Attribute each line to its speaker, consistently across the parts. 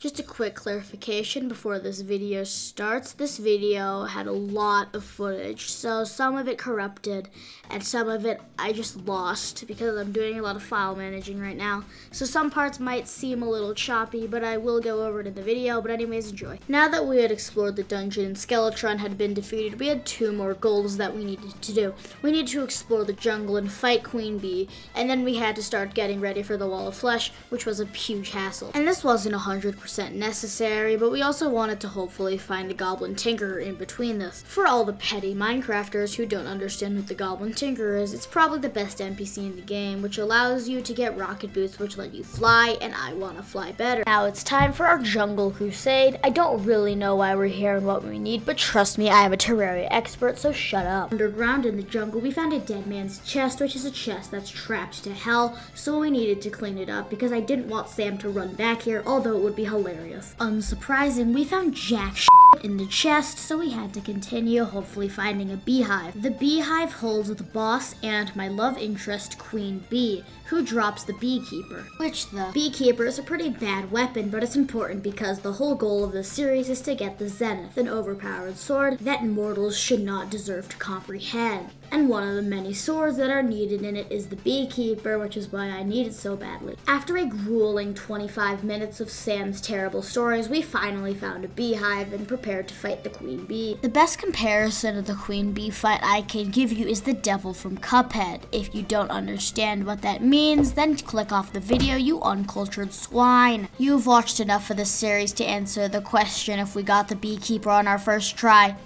Speaker 1: Just a quick clarification before this video starts. This video had a lot of footage, so some of it corrupted and some of it I just lost because I'm doing a lot of file managing right now. So some parts might seem a little choppy, but I will go over it in the video, but anyways, enjoy. Now that we had explored the dungeon and Skeletron had been defeated, we had 2 more goals that we needed to do. We needed to explore the jungle and fight Queen Bee, and then we had to start getting ready for the Wall of Flesh, which was a huge hassle. And this wasn't 100% necessary, but we also wanted to hopefully find the Goblin Tinkerer in between this. For all the petty Minecrafters who don't understand what the Goblin Tinkerer is, it's probably the best NPC in the game, which allows you to get rocket boots which let you fly, and I want to fly better. Now it's time for our jungle crusade. I don't really know why we're here and what we need, but trust me, I am a Terraria expert, so shut up. Underground in the jungle, we found a dead man's chest, which is a chest that's trapped to hell, so we needed to clean it up because I didn't want Sam to run back here, although it would be hilarious. Unsurprising, we found jack shit in the chest, so we had to continue, hopefully finding a beehive. The beehive holds the boss and my love interest, Queen Bee, who drops the beekeeper. Which the beekeeper is a pretty bad weapon, but it's important because the whole goal of this series is to get the Zenith, an overpowered sword that mortals should not deserve to comprehend. And one of the many swords that are needed in it is the beekeeper, which is why I need it so badly. After a grueling 25 minutes of Sam's terrible stories, we finally found a beehive and prepared to fight the Queen Bee. The best comparison of the Queen Bee fight I can give you is the devil from Cuphead. If you don't understand what that means, then click off the video, you uncultured swine. You've watched enough of this series to answer the question if we got the beekeeper on our first try.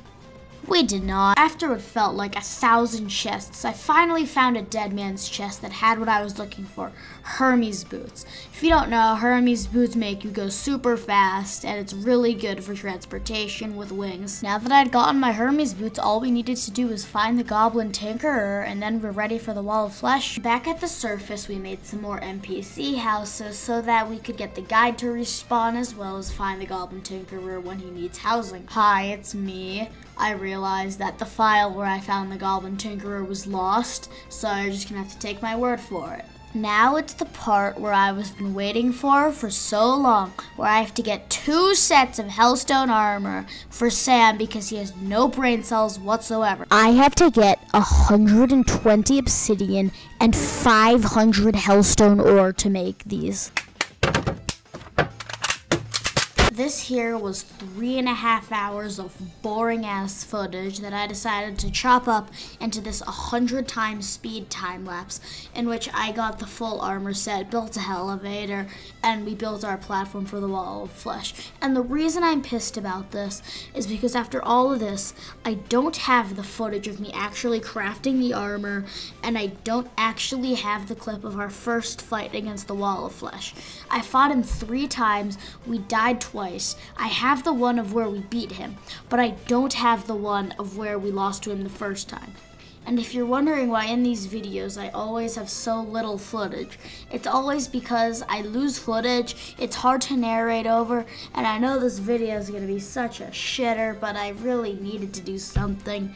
Speaker 1: We did not. After what felt like 1,000 chests, I finally found a dead man's chest that had what I was looking for, Hermes boots. If you don't know, Hermes boots make you go super fast, and it's really good for transportation with wings. Now that I'd gotten my Hermes boots, all we needed to do was find the Goblin Tinkerer, and then we're ready for the Wall of Flesh. Back at the surface, we made some more NPC houses so that we could get the guide to respawn as well as find the Goblin Tinkerer when he needs housing. Hi, it's me. I realized that the file where I found the Goblin Tinkerer was lost, so you're just gonna have to take my word for it. Now it's the part where I was been waiting for so long, where I have to get 2 sets of Hellstone armor for Sam because he has no brain cells whatsoever. I have to get 120 obsidian and 500 Hellstone ore to make these. This here was 3.5 hours of boring ass footage that I decided to chop up into this 100 times speed time lapse in which I got the full armor set, built a elevator, and we built our platform for the Wall of Flesh. And the reason I'm pissed about this is because after all of this, I don't have the footage of me actually crafting the armor, and I don't actually have the clip of our first fight against the Wall of Flesh. I fought him 3 times, we died twice. I have the one of where we beat him, but I don't have the one of where we lost to him the first time. And if you're wondering why in these videos I always have so little footage, it's always because I lose footage, it's hard to narrate over, and I know this video is going to be such a shitter, but I really needed to do something.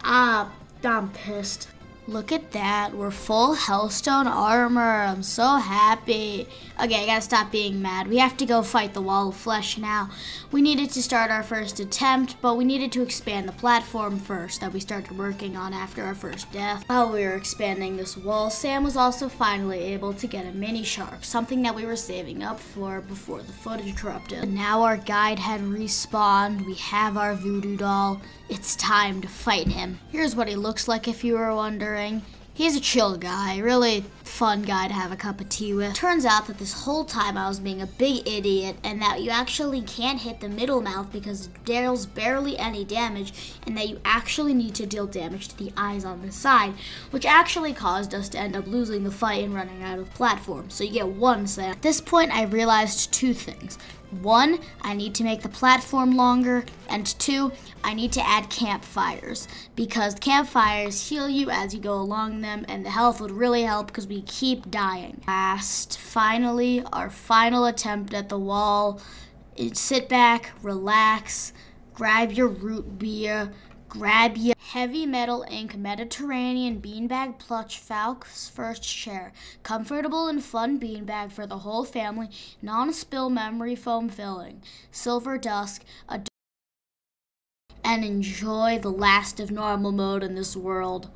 Speaker 1: I'm pissed. Look at that, we're full Hellstone armor, I'm so happy. Okay, I gotta stop being mad. We have to go fight the Wall of Flesh now. We needed to start our first attempt, but we needed to expand the platform first that we started working on after our first death. While we were expanding this wall, Sam was also finally able to get a mini shark, something that we were saving up for before the footage corrupted. And now our guide had respawned, we have our voodoo doll. It's time to fight him. Here's what he looks like if you were wondering. He's a chill guy, really fun guy to have a cup of tea with. Turns out that this whole time I was being a big idiot and that you actually can't hit the middle mouth because it deals barely any damage, and that you actually need to deal damage to the eyes on the side, which actually caused us to end up losing the fight and running out of platform. So you get 1 Sam. At this point I realized 2 things. 1, I need to make the platform longer, and 2, I need to add campfires, because campfires heal you as you go along them, and the health would really help because we keep dying. Finally, our final attempt at the wall. Sit back, relax, grab your root beer, Grab your Heavy Metal Inc. Mediterranean Beanbag Plush Falc's First Chair. Comfortable and fun beanbag for the whole family. Non-spill memory foam filling. Silver Dusk. And enjoy the last of normal mode in this world.